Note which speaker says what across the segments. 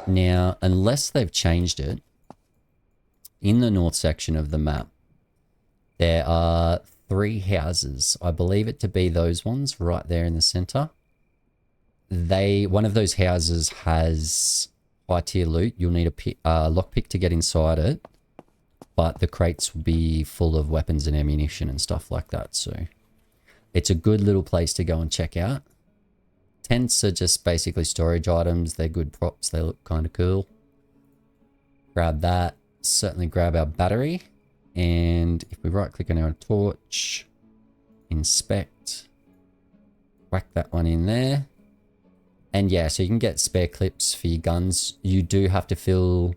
Speaker 1: Now, unless they've changed it, in the north section of the map, there are 3 houses. I believe it to be those ones right there in the center. One of those houses has high tier loot. You'll need a lockpick to get inside it, but the crates will be full of weapons and ammunition and stuff like that. So it's a good little place to go and check out. Tents are just basically storage items. They're good props. They look kind of cool. Grab that. Certainly grab our battery. And if we right click on our torch, inspect, whack that one in there. And yeah, so you can get spare clips for your guns. You do have to fill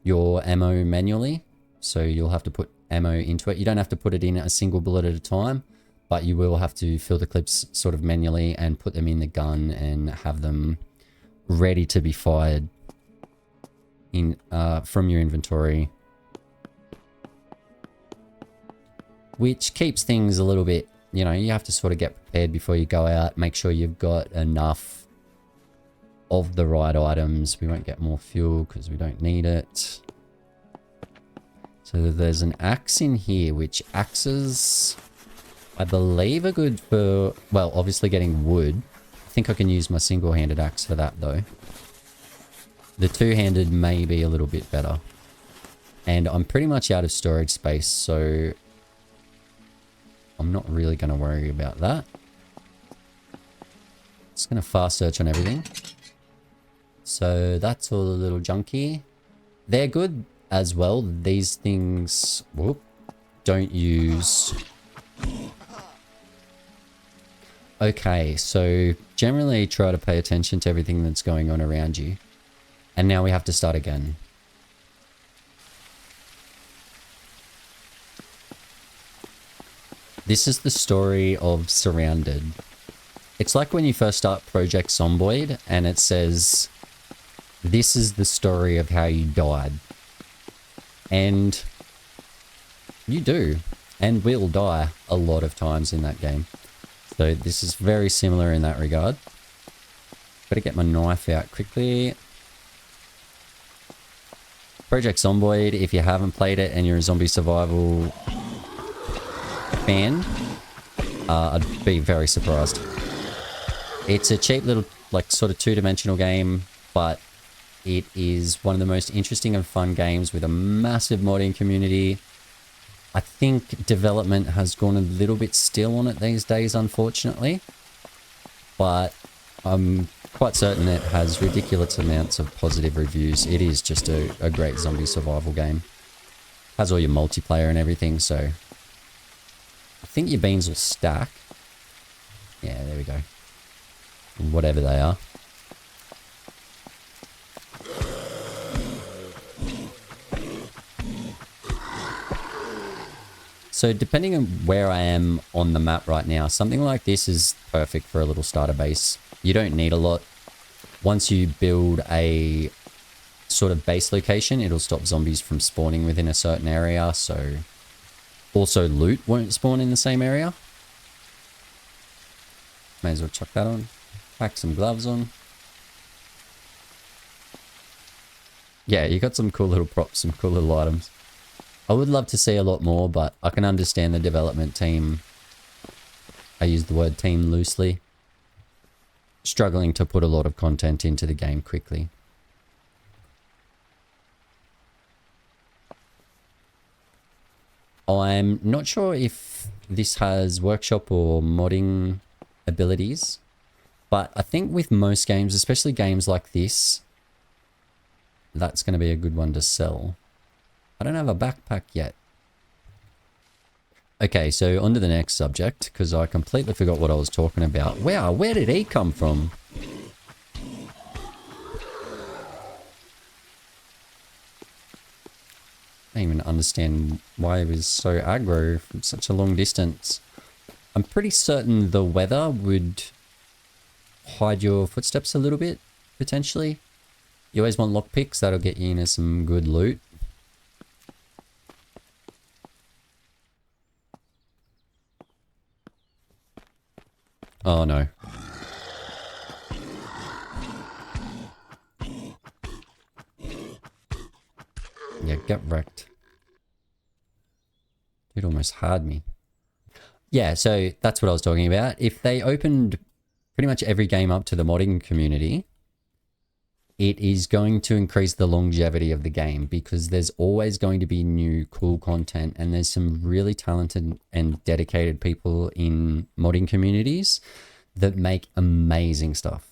Speaker 1: your ammo manually. So you'll have to put ammo into it. You don't have to put it in a single bullet at a time, but you will have to fill the clips sort of manually and put them in the gun and have them ready to be fired in from your inventory. Which keeps things a little bit, you know, you have to sort of get prepared before you go out. Make sure you've got enough of the right items. We won't get more fuel because we don't need it. So there's an axe in here, which axes, I believe, are good for, well, obviously getting wood. I think I can use my single-handed axe for that, though. The two-handed may be a little bit better. And I'm pretty much out of storage space, so I'm not really going to worry about that. Just going to fast search on everything. So that's all the little junky. They're good as well. These things, whoop, don't use. Okay, so generally try to pay attention to everything that's going on around you. And now we have to start again. This is the story of SurrounDead. It's like when you first start Project Zomboid and it says, this is the story of how you died. And you do, and will die a lot of times in that game. So this is very similar in that regard. Better get my knife out quickly. Project Zomboid, if you haven't played it and you're a zombie survival fan, I'd be very surprised. It's a cheap little, like, sort of two-dimensional game, but it is one of the most interesting and fun games with a massive modding community. I think development has gone a little bit still on it these days, unfortunately. But I'm quite certain it has ridiculous amounts of positive reviews. It is just a great zombie survival game. Has all your multiplayer and everything, so I think your beans will stack. Yeah, there we go. Whatever they are. So depending on where I am on the map right now, something like this is perfect for a little starter base. You don't need a lot. Once you build a sort of base location, it'll stop zombies from spawning within a certain area. So also loot won't spawn in the same area. May as well chuck that on. Pack some gloves on. Yeah, you got some cool little props, some cool little items. I would love to see a lot more, but I can understand the development team. I use the word team loosely. Struggling to put a lot of content into the game quickly. I'm not sure if this has workshop or modding abilities, but I think with most games, especially games like this, that's going to be a good one to sell. I don't have a backpack yet. Okay, so on to the next subject, because I completely forgot what I was talking about. Wow, where did he come from? I don't even understand why he was so aggro from such a long distance. I'm pretty certain the weather would hide your footsteps a little bit, potentially. You always want lockpicks, that'll get you into some good loot. Oh no. Yeah, get wrecked. It almost had me. Yeah, so that's what I was talking about. If they opened pretty much every game up to the modding community, it is going to increase the longevity of the game because there's always going to be new cool content, and there's some really talented and dedicated people in modding communities that make amazing stuff.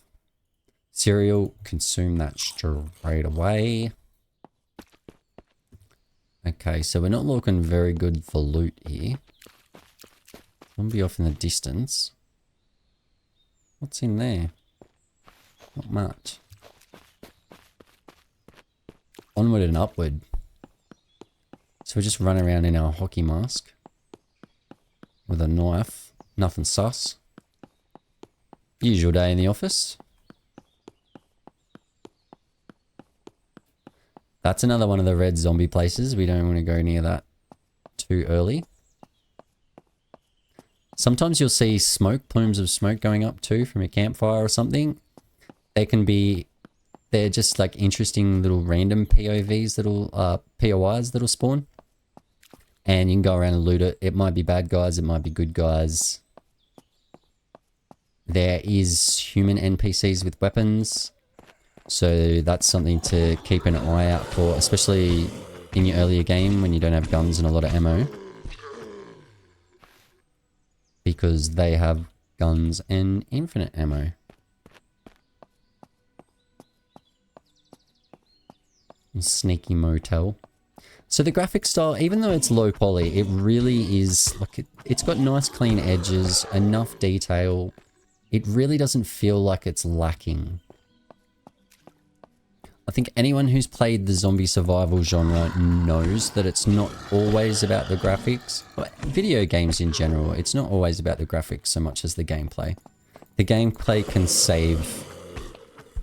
Speaker 1: Cereal, consume that straight away. Okay, so we're not looking very good for loot here. Zombie off in the distance. What's in there? Not much. Onward and upward. So we just run around in our hockey mask with a knife. Nothing sus. Usual day in the office. That's another one of the red zombie places. We don't want to go near that too early. Sometimes you'll see smoke, plumes of smoke going up too from a campfire or something. They can be, they're just like interesting little random POVs, little POIs that'll spawn. And you can go around and loot it. It might be bad guys, it might be good guys. There is human NPCs with weapons. So that's something to keep an eye out for, especially in your earlier game when you don't have guns and a lot of ammo. Because they have guns and infinite ammo. Sneaky motel. So the graphic style, even though it's low poly, it really is like it's got nice clean edges, enough detail. It really doesn't feel like it's lacking. I think anyone who's played the zombie survival genre knows that it's not always about the graphics. Video games in general, it's not always about the graphics so much as the gameplay. The gameplay can save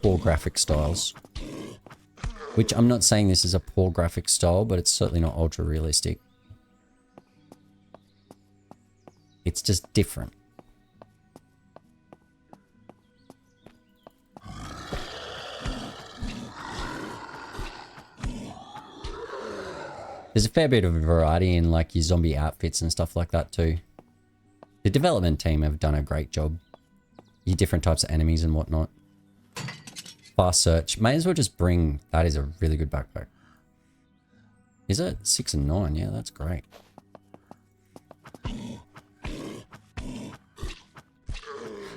Speaker 1: poor graphic styles. Which I'm not saying this is a poor graphic style, but it's certainly not ultra realistic. It's just different. There's a fair bit of variety in like your zombie outfits and stuff like that too. The development team have done a great job. Your different types of enemies and whatnot. Fast search. May as well just bring... That is a really good backpack. Is it? 6 and 9. Yeah, that's great.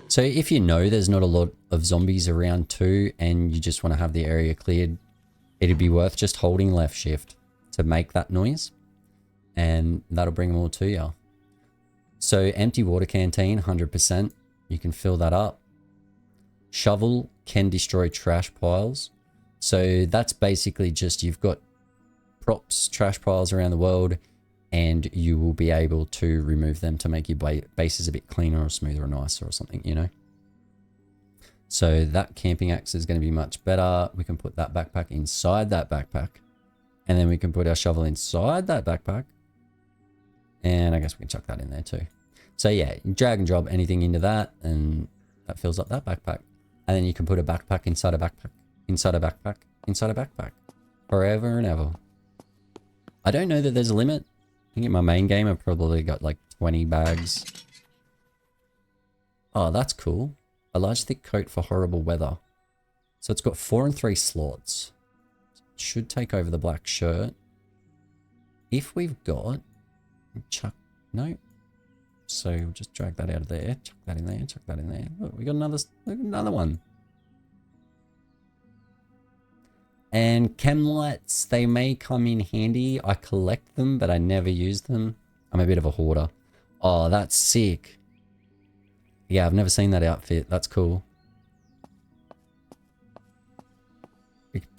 Speaker 1: So if you know there's not a lot of zombies around too and you just want to have the area cleared, it'd be worth just holding left shift to make that noise, and that'll bring them all to you. So empty water canteen, 100%. You can fill that up. Shovel can destroy trash piles. So that's basically just you've got props, trash piles around the world, and you will be able to remove them to make your bases a bit cleaner or smoother or nicer or something, you know. So that camping axe is going to be much better. We can put that backpack inside that backpack. And then we can put our shovel inside that backpack. And I guess we can chuck that in there too. So yeah, drag and drop anything into that and that fills up that backpack. And then you can put a backpack inside a backpack, inside a backpack, inside a backpack. Forever and ever. I don't know that there's a limit. I think in my main game I've probably got like 20 bags. Oh, that's cool. A large thick coat for horrible weather. So it's got 4 and 3 slots. Should take over the black shirt. If we've got... Chuck... No. So we'll just drag that out of there. Chuck that in there. Chuck that in there. Look, we got another one. And chem lights, they may come in handy. I collect them, but I never use them. I'm a bit of a hoarder. Oh, that's sick. Yeah, I've never seen that outfit. That's cool.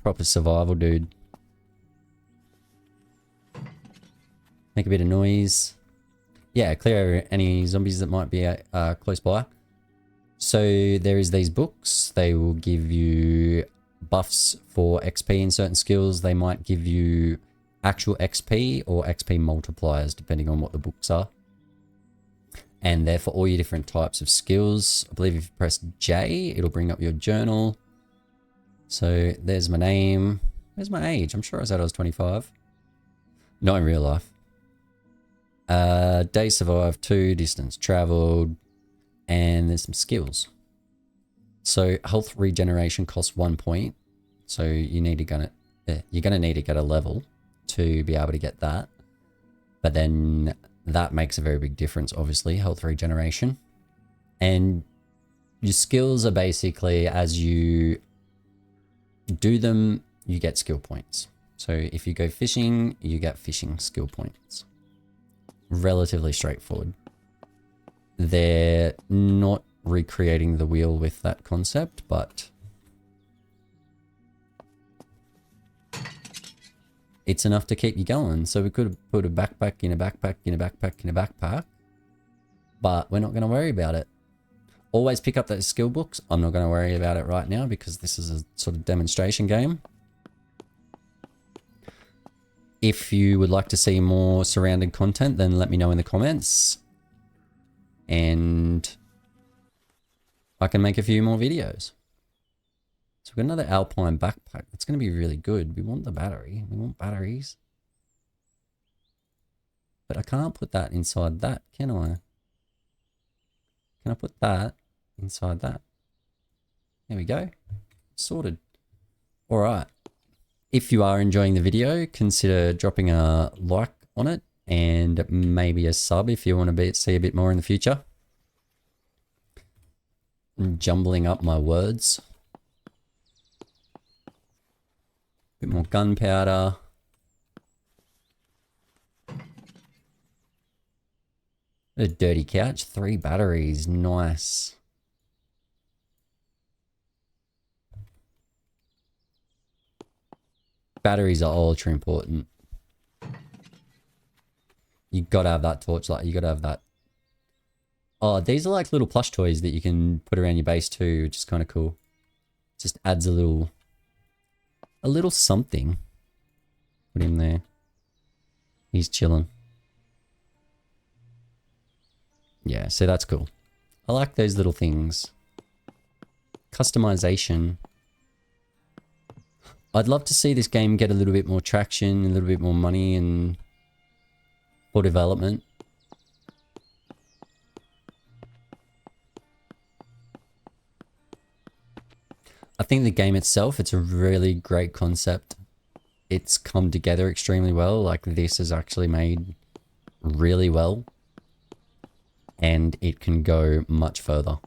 Speaker 1: Proper survival dude. Make a bit of noise. Yeah, clear any zombies that might be close by. So there is these books. They will give you buffs for XP in certain skills. They might give you actual XP or XP multipliers depending on what the books are. And they're for all your different types of skills. I believe if you press J, it'll bring up your journal. So there's my name. There's my age. I'm sure I said I was 25. Not in real life. Days survived, 2, distance traveled, and there's some skills. So health regeneration costs 1 point. So you need to you're gonna need to get a level to be able to get that. But then that makes a very big difference, obviously, health regeneration. And your skills are basically, as you do them, you get skill points. So if you go fishing, you get fishing skill points. Relatively straightforward. They're not recreating the wheel with that concept, but it's enough to keep you going. So we could have put a backpack in a backpack in a backpack in a backpack, but we're not going to worry about it. Always pick up those skill books. I'm not going to worry about it right now because this is a sort of demonstration game. If you would like to see more surrounding content, then let me know in the comments. And I can make a few more videos. So we've got another Alpine backpack. That's going to be really good. We want the battery. We want batteries. But I can't put that inside that, can I? Can I put that inside that? There we go. Sorted. All right. If you are enjoying the video, consider dropping a like on it and maybe a sub if you want to see a bit more in the future. I'm jumbling up my words. Bit more gunpowder. A dirty couch, 3 batteries, nice. Batteries are ultra important. You gotta have that torchlight. You gotta have that. Oh, these are like little plush toys that you can put around your base too, which is kind of cool. Just adds a little something. Put him there. He's chilling. Yeah, so that's cool. I like those little things. Customization. I'd love to see this game get a little bit more traction, a little bit more money and for development. I think the game itself, it's a really great concept. It's come together extremely well. Like this is actually made really well. And it can go much further.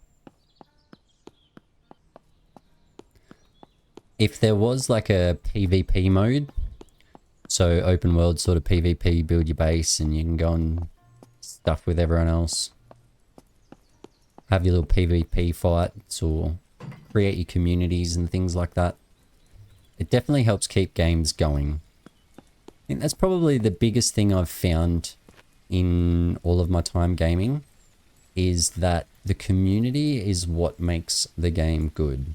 Speaker 1: If there was like a PvP mode, so open world sort of PvP, build your base and you can go and stuff with everyone else. Have your little PvP fights or create your communities and things like that. It definitely helps keep games going. I think that's probably the biggest thing I've found in all of my time gaming is that the community is what makes the game good.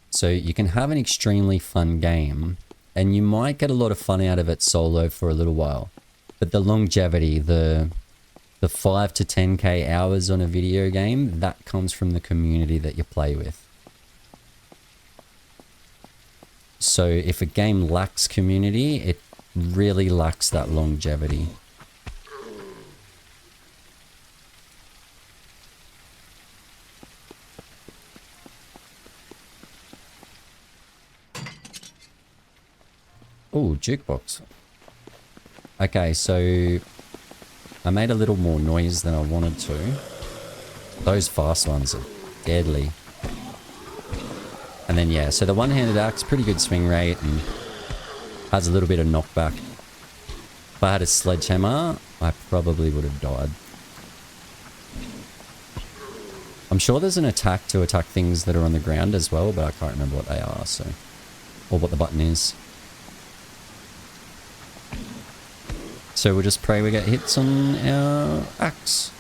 Speaker 1: So you can have an extremely fun game and you might get a lot of fun out of it solo for a little while. But the longevity, the 5 to 10k hours on a video game, that comes from the community that you play with. So if a game lacks community, it really lacks that longevity. Oh, jukebox. Okay, so I made a little more noise than I wanted to. Those fast ones are deadly. And then yeah, so the one-handed axe, pretty good swing rate and has a little bit of knockback. If I had a sledgehammer, I probably would have died. I'm sure there's an attack to attack things that are on the ground as well, but I can't remember what they are, so... or what the button is. So we'll just pray we get hits on our axe.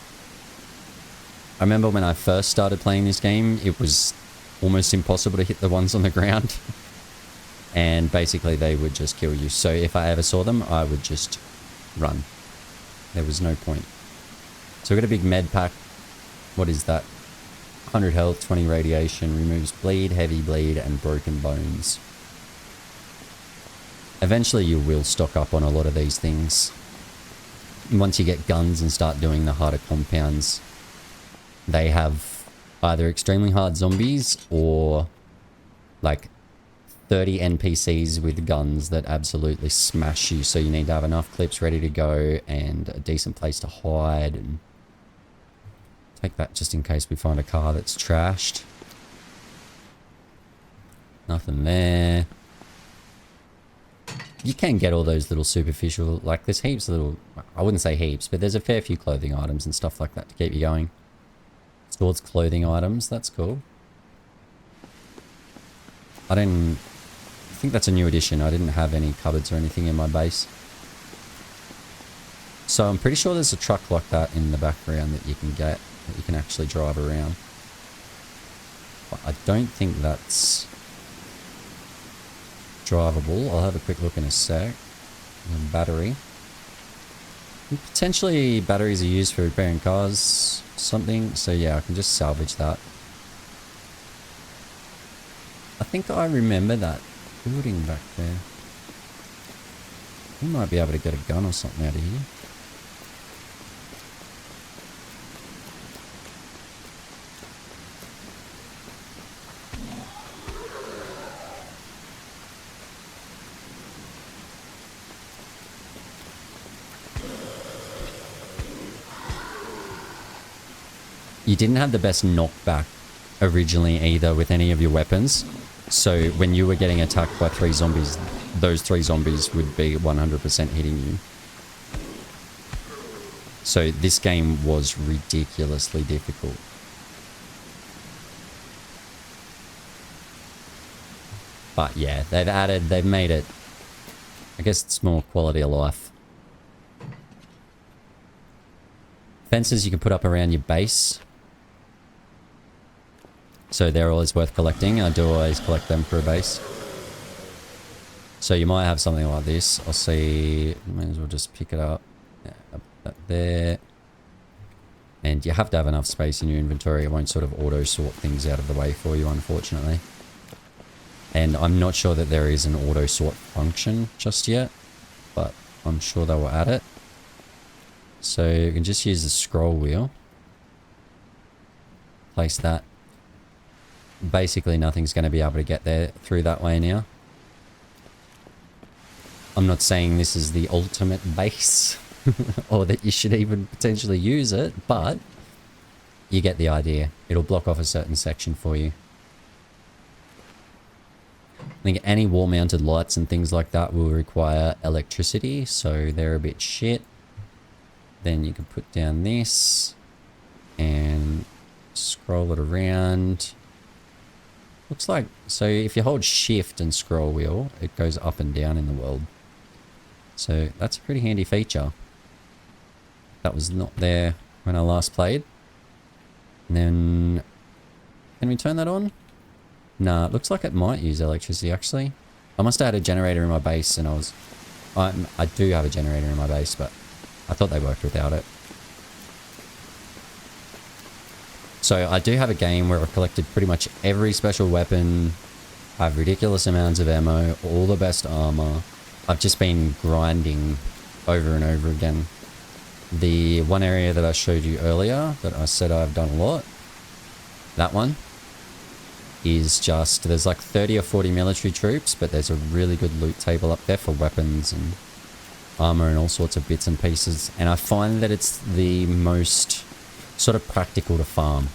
Speaker 1: I remember when I first started playing this game, it was almost impossible to hit the ones on the ground. And basically they would just kill you. So if I ever saw them, I would just run. There was no point. So we've got a big med pack. What is that? 100 health, 20 radiation, removes bleed, heavy bleed, and broken bones. Eventually you will stock up on a lot of these things. Once you get guns and start doing the harder compounds, they have either extremely hard zombies or like 30 NPCs with guns that absolutely smash you. So you need to have enough clips ready to go and a decent place to hide, and take that just in case we find a car that's trashed. Nothing there. You can get all those little superficial, like there's heaps of little, I wouldn't say heaps, but there's a fair few clothing items and stuff like that to keep you going. Towards clothing items, that's cool. I think that's a new addition. I didn't have any cupboards or anything in my base. So I'm pretty sure there's a truck like that in the background that you can get, that you can actually drive around. But I don't think that's drivable. I'll have a quick look in a sec. Battery. And potentially batteries are used for repairing cars, something. So yeah, I can just salvage that. I think I remember that building back there. We might be able to get a gun or something out of here. You didn't have the best knockback originally either with any of your weapons. So when you were getting attacked by 3 zombies, those 3 zombies would be 100% hitting you. So this game was ridiculously difficult. But yeah, they've made it, I guess it's more quality of life. Fences you can put up around your base. So they're always worth collecting. I do always collect them for a base. So you might have something like this. I'll see. Might as well just pick it up. Yeah, up that there. And you have to have enough space in your inventory. It won't sort of auto sort things out of the way for you, unfortunately. And I'm not sure that there is an auto sort function just yet, but I'm sure they will add it. So you can just use the scroll wheel. Place that. Basically nothing's going to be able to get there through that way now. I'm not saying this is the ultimate base or that you should even potentially use it, but you get the idea. It'll block off a certain section for you. I think any wall mounted lights and things like that will require electricity, so they're a bit shit. Then you can put down this and scroll it around. Looks like, so if you hold shift and scroll wheel, it goes up and down in the world. So that's a pretty handy feature. That was not there when I last played. And then, can we turn that on? Nah, it looks like it might use electricity actually. I must have had a generator in my base and I do have a generator in my base, but I thought they worked without it. So I do have a game where I've collected pretty much every special weapon, have ridiculous amounts of ammo, all the best armor. I've just been grinding over and over again. The one area that I showed you earlier that I said I've done a lot, that one is just, there's like 30 or 40 military troops, but there's a really good loot table up there for weapons and armor and all sorts of bits and pieces. And I find that it's the most sort of practical to farm.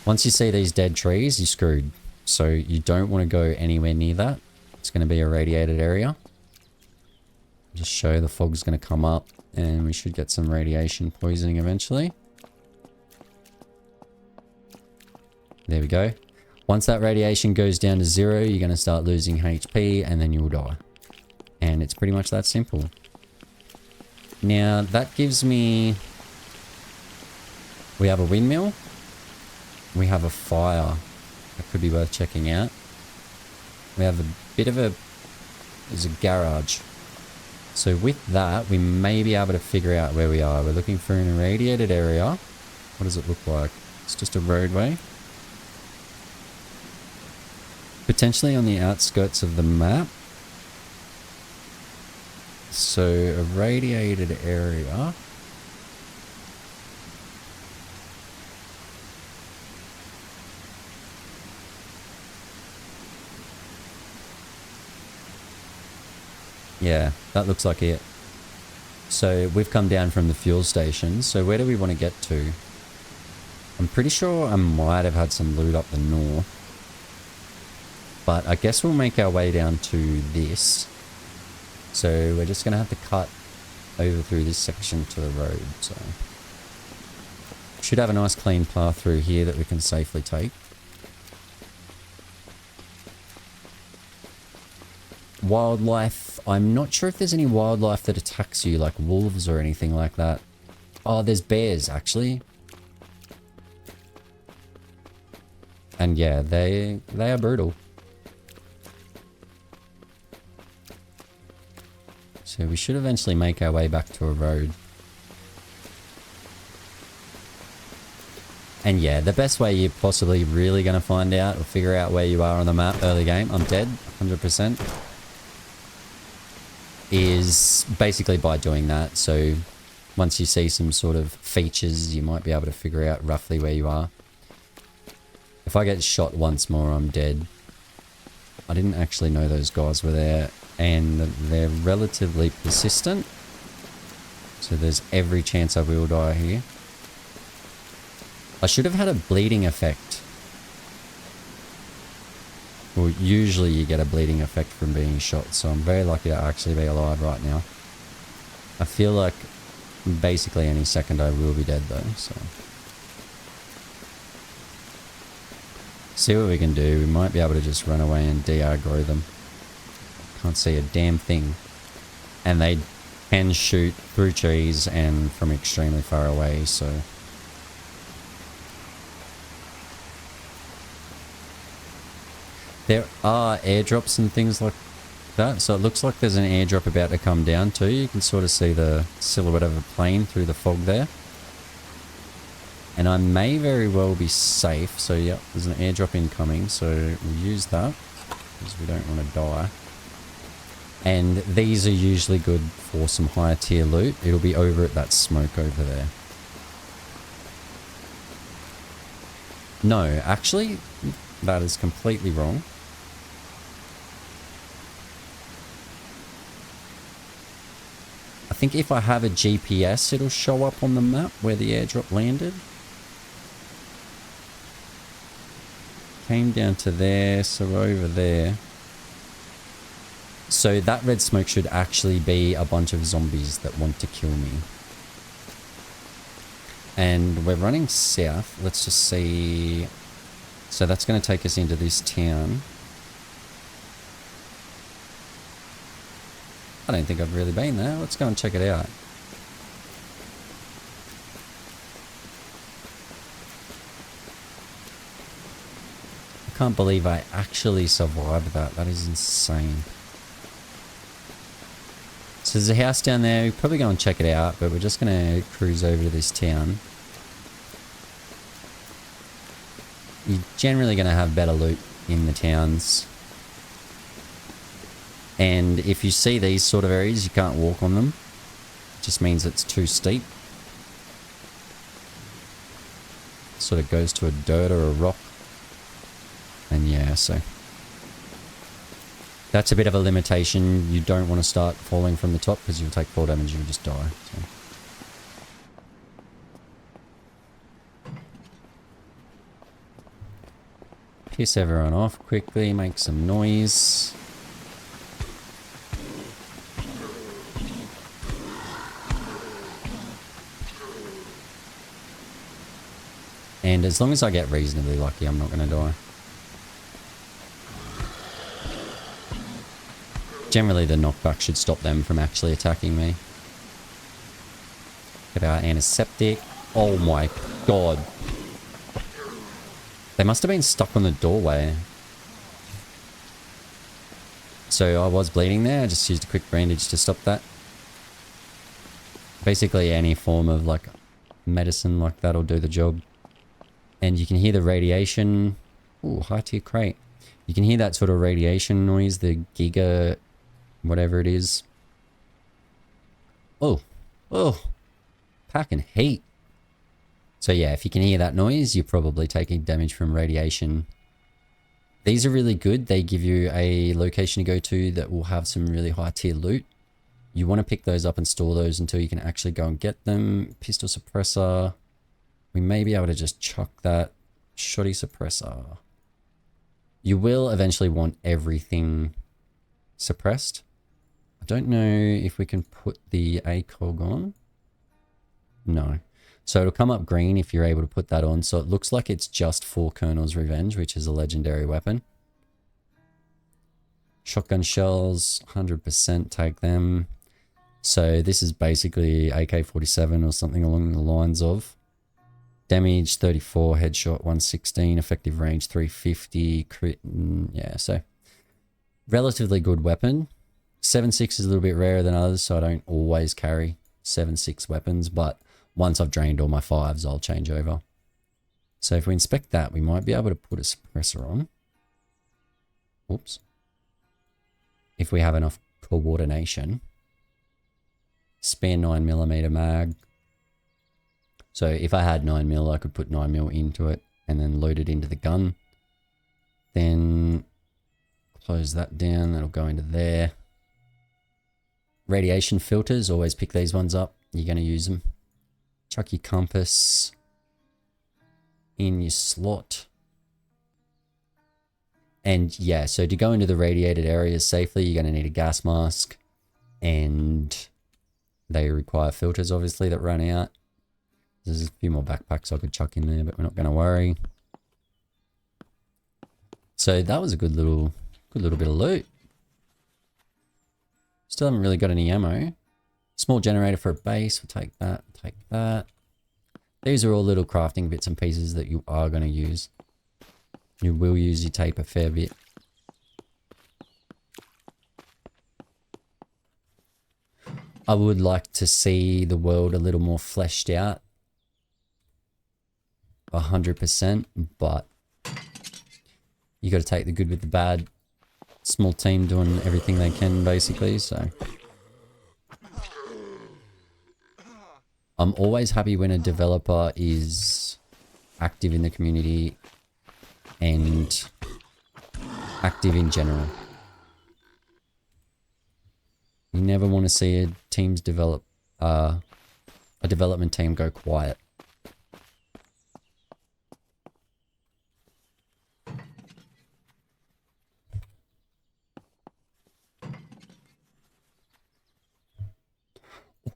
Speaker 1: Once you see these dead trees, you're screwed. So you don't want to go anywhere near that. It's going to be a radiated area. Just show the fog's going to come up and we should get some radiation poisoning eventually. There we go. Once that radiation goes down to 0, you're going to start losing HP and then you'll die. And it's pretty much that simple. Now that gives me... We have a windmill. We have a fire. That could be worth checking out. We have a bit of a... There's a garage. So with that, we may be able to figure out where we are. We're looking for an irradiated area. What does it look like? It's just a roadway. Potentially on the outskirts of the map. So a radiated area. Yeah, that looks like it. So we've come down from the fuel station. So where do we want to get to? I'm pretty sure I might have had some loot up the north. But I guess we'll make our way down to this. So we're just going to have to cut over through this section to the road. So should have a nice clean path through here that we can safely take. Wildlife. I'm not sure if there's any wildlife that attacks you, like wolves or anything like that. Oh, there's bears, actually. And yeah, they are brutal. So we should eventually make our way back to a road. And yeah, the best way you're possibly really going to find out or figure out where you are on the map early game, I'm dead, 100%, is basically by doing that. So once you see some sort of features, you might be able to figure out roughly where you are. If I get shot once more, I'm dead. I didn't actually know those guys were there, and they're relatively persistent. So there's every chance I will die here. I should have had a bleeding effect. Well, usually you get a bleeding effect from being shot, so I'm very lucky to actually be alive right now. I feel like basically any second I will be dead though, so. See what we can do. We might be able to just run away and de-aggro them. Can't see a damn thing. And they can shoot through trees and from extremely far away, so. There are airdrops and things like that, so it looks like there's an airdrop about to come down too. You can sort of see the silhouette of a plane through the fog there. And I may very well be safe, so yeah, there's an airdrop incoming, so we'll use that, because we don't want to die. And these are usually good for some higher tier loot. It'll be over at that smoke over there. No, actually, that is completely wrong. I think if I have a GPS, it'll show up on the map where the airdrop landed. Came down to there, so over there. So that red smoke should actually be a bunch of zombies that want to kill me. And we're running south. Let's just see. So that's going to take us into this town. I don't think I've really been there. Let's go and check it out. I can't believe I actually survived that. That is insane. So there's a house down there. We'll probably go and check it out, but we're just going to cruise over to this town. You're generally going to have better loot in the towns. And if you see these sort of areas, you can't walk on them. It just means it's too steep. Sort of goes to a dirt or a rock. And yeah, so that's a bit of a limitation. You don't want to start falling from the top because you'll take 4 damage and you'll just die. So. Piss everyone off quickly, make some noise. And as long as I get reasonably lucky, I'm not going to die. Generally, the knockback should stop them from actually attacking me. Get our antiseptic. Oh my god. They must have been stuck on the doorway. So I was bleeding there. I just used a quick bandage to stop that. Basically, any form of like medicine like that will do the job. And you can hear the radiation. Ooh, high tier crate. You can hear that sort of radiation noise, the giga, whatever it is. Oh, oh, packing heat. So yeah, if you can hear that noise, you're probably taking damage from radiation. These are really good. They give you a location to go to that will have some really high tier loot. You want to pick those up and store those until you can actually go and get them. Pistol suppressor. We may be able to just chuck that. Shoddy suppressor. You will eventually want everything suppressed. I don't know if we can put the ACOG on. No. So it'll come up green if you're able to put that on. So it looks like it's just for Colonel's Revenge, which is a legendary weapon. Shotgun shells, 100%, take them. So this is basically AK-47 or something along the lines of. Damage 34, headshot 116, effective range 350, crit, yeah, so relatively good weapon. 7.6 is a little bit rarer than others, so I don't always carry 7.6 weapons, but once I've drained all my 5s, I'll change over. So if we inspect that, we might be able to put a suppressor on. Oops. If we have enough coordination. Spare 9mm mag. So if I had 9mm, I could put 9mm into it and then load it into the gun. Then close that down. That'll go into there. Radiation filters, always pick these ones up. You're going to use them. Chuck your compass in your slot. And yeah, so to go into the radiated areas safely, you're going to need a gas mask. And they require filters, obviously, that run out. There's a few more backpacks I could chuck in there, but we're not going to worry. So that was a good little bit of loot. Still haven't really got any ammo. Small generator for a base. We'll take that. Take that. These are all little crafting bits and pieces that you are going to use. You will use your tape a fair bit. I would like to see the world a little more fleshed out. 100%, but you got to take the good with the bad. Small team doing everything they can, basically, so. I'm always happy when a developer is active in the community and active in general. You never want to see a team's development team go quiet.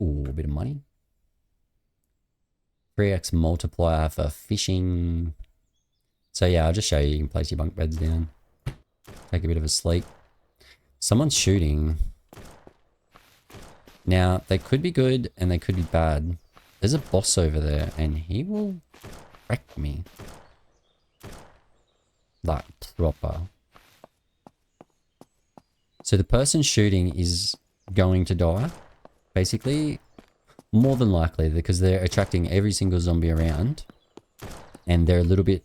Speaker 1: Ooh, a bit of money. 3x multiplier for fishing. So yeah, I'll just show you. You can place your bunk beds down. Take a bit of a sleep. Someone's shooting. Now, they could be good and they could be bad. There's a boss over there and he will wreck me. Like, proper. So the person shooting is going to die. Basically, more than likely, because they're attracting every single zombie around. And they're a little bit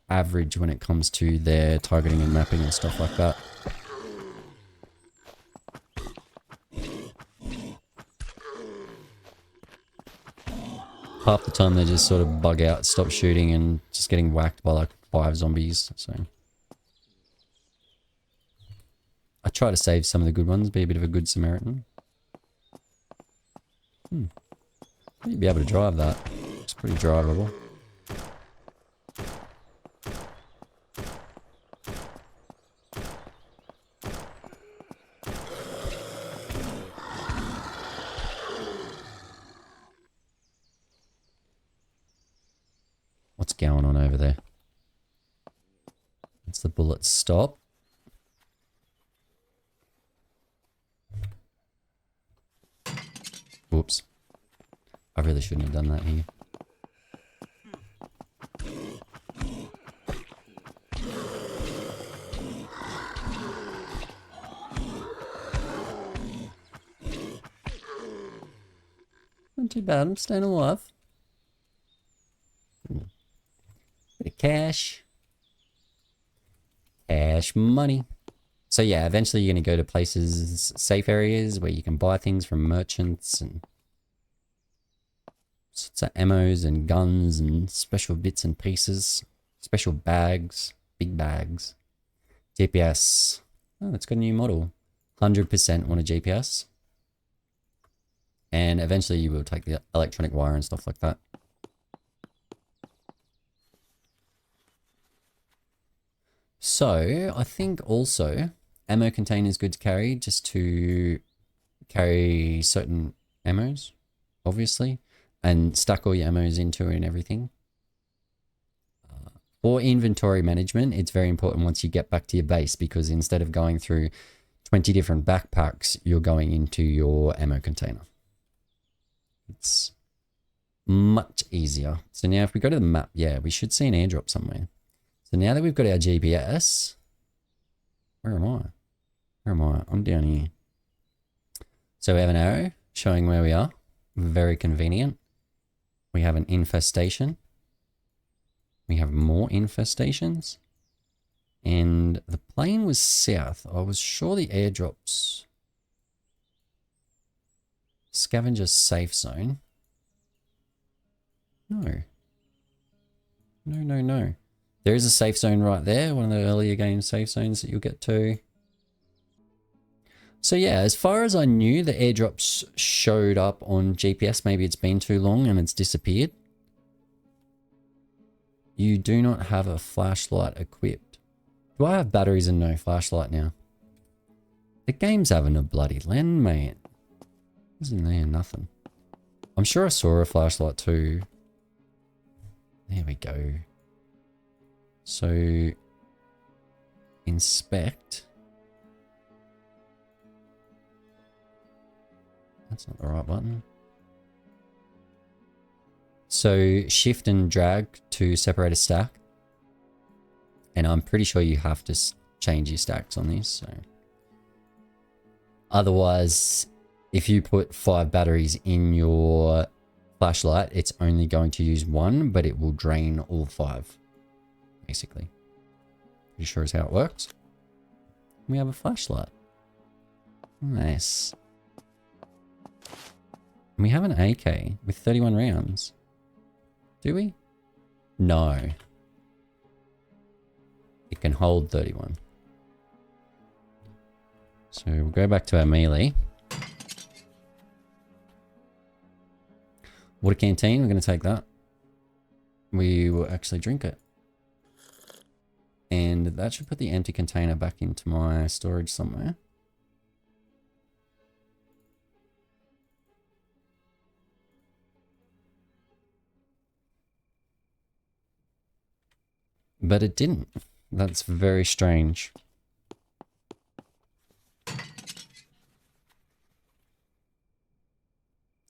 Speaker 1: average when it comes to their targeting and mapping and stuff like that. Half the time they just sort of bug out, stop shooting, and just getting whacked by like 5 zombies, so. I try to save some of the good ones, be a bit of a good Samaritan. You'd be able to drive that. It's pretty drivable. What's going on over there? Let's the bullet stop. Whoops. I really shouldn't have done that here. Not too bad, I'm staying alive. Bit of cash. Cash money. So yeah, eventually you're going to go to places, safe areas where you can buy things from merchants and sorts of ammos and guns and special bits and pieces, special bags, big bags. GPS. Oh, it's got a new model. 100% on a GPS. And eventually you will take the electronic wire and stuff like that. So I think also ammo containers good to carry, just to carry certain ammos, obviously, and stack all your ammos into it and everything. For inventory management, it's very important once you get back to your base, because instead of going through 20 different backpacks, you're going into your ammo container. It's much easier. So now if we go to the map, yeah, we should see an airdrop somewhere. So now that we've got our GPS, where am I? Where am I? I'm down here. So we have an arrow showing where we are. Very convenient. We have an infestation. We have more infestations. And the plane was south. I was sure the airdrops. Scavenger safe zone. No. No. There is a safe zone right there. One of the earlier game safe zones that you'll get to. So yeah, as far as I knew, the airdrops showed up on GPS. Maybe it's been too long and it's disappeared. You do not have a flashlight equipped. Do I have batteries and no flashlight now? The game's having a bloody lens, mate. Isn't there nothing? I'm sure I saw a flashlight too. There we go. So, inspect. That's not the right button. So, shift and drag to separate a stack. And I'm pretty sure you have to change your stacks on these. So, otherwise, if you put 5 batteries in your flashlight, it's only going to use 1, but it will drain all 5. Basically. Pretty sure is how it works. We have a flashlight. Nice. And we have an AK with 31 rounds. Do we? No. It can hold 31. So we'll go back to our melee. Water canteen, we're going to take that. We will actually drink it. And that should put the empty container back into my storage somewhere. But it didn't. That's very strange.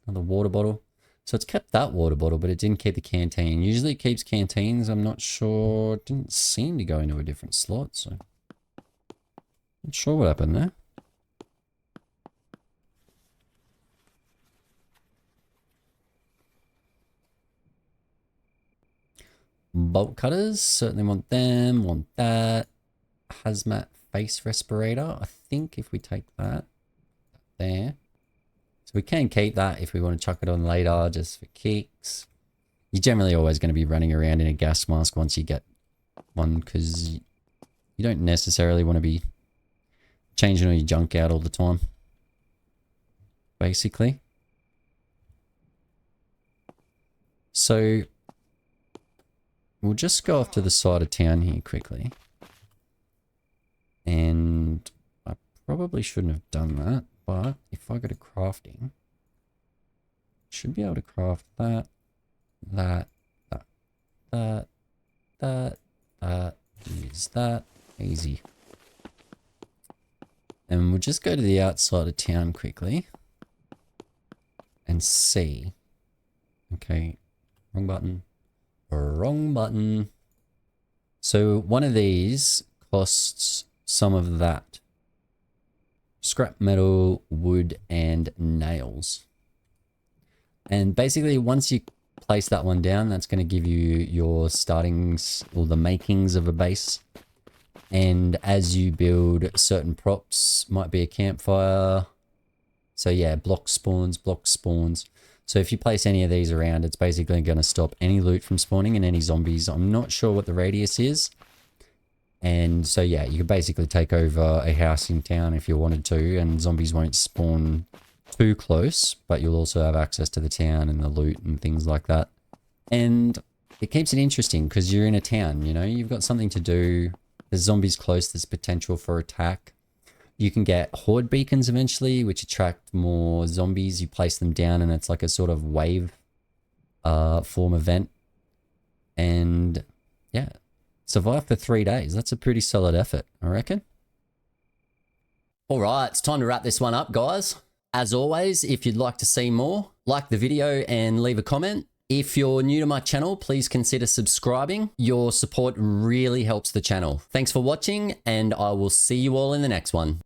Speaker 1: Another water bottle. So it's kept that water bottle, but it didn't keep the canteen. Usually it keeps canteens. I'm not sure. It didn't seem to go into a different slot, so not sure what happened there. Bolt cutters, certainly want them, want that. Hazmat face respirator. I think if we take that there. So we can keep that if we want to chuck it on later, just for kicks. You're generally always going to be running around in a gas mask once you get one, because you don't necessarily want to be changing all your junk out all the time. Basically. So we'll just go off to the side of town here quickly. And I probably shouldn't have done that. But if I go to crafting, should be able to craft that, use that, easy. And we'll just go to the outside of town quickly and see. Okay, wrong button, wrong button. So one of these costs some of that. Scrap metal, wood, and nails. And basically, once you place that one down, that's going to give you your startings or the makings of a base. And as you build certain props, might be a campfire. So yeah, block spawns, block spawns. So if you place any of these around, it's basically going to stop any loot from spawning and any zombies. I'm not sure what the radius is. And so yeah, you could basically take over a house in town if you wanted to, and zombies won't spawn too close, but you'll also have access to the town and the loot and things like that. And it keeps it interesting because you're in a town, you know, you've got something to do. There's zombies close, there's potential for attack. You can get horde beacons eventually, which attract more zombies. You place them down and it's like a sort of wave form event. And yeah, survive for 3 days. That's a pretty solid effort, I reckon. All right, it's time to wrap this one up, guys. As always, if you'd like to see more, like the video and leave a comment. If you're new to my channel, please consider subscribing. Your support really helps the channel. Thanks for watching, and I will see you all in the next one.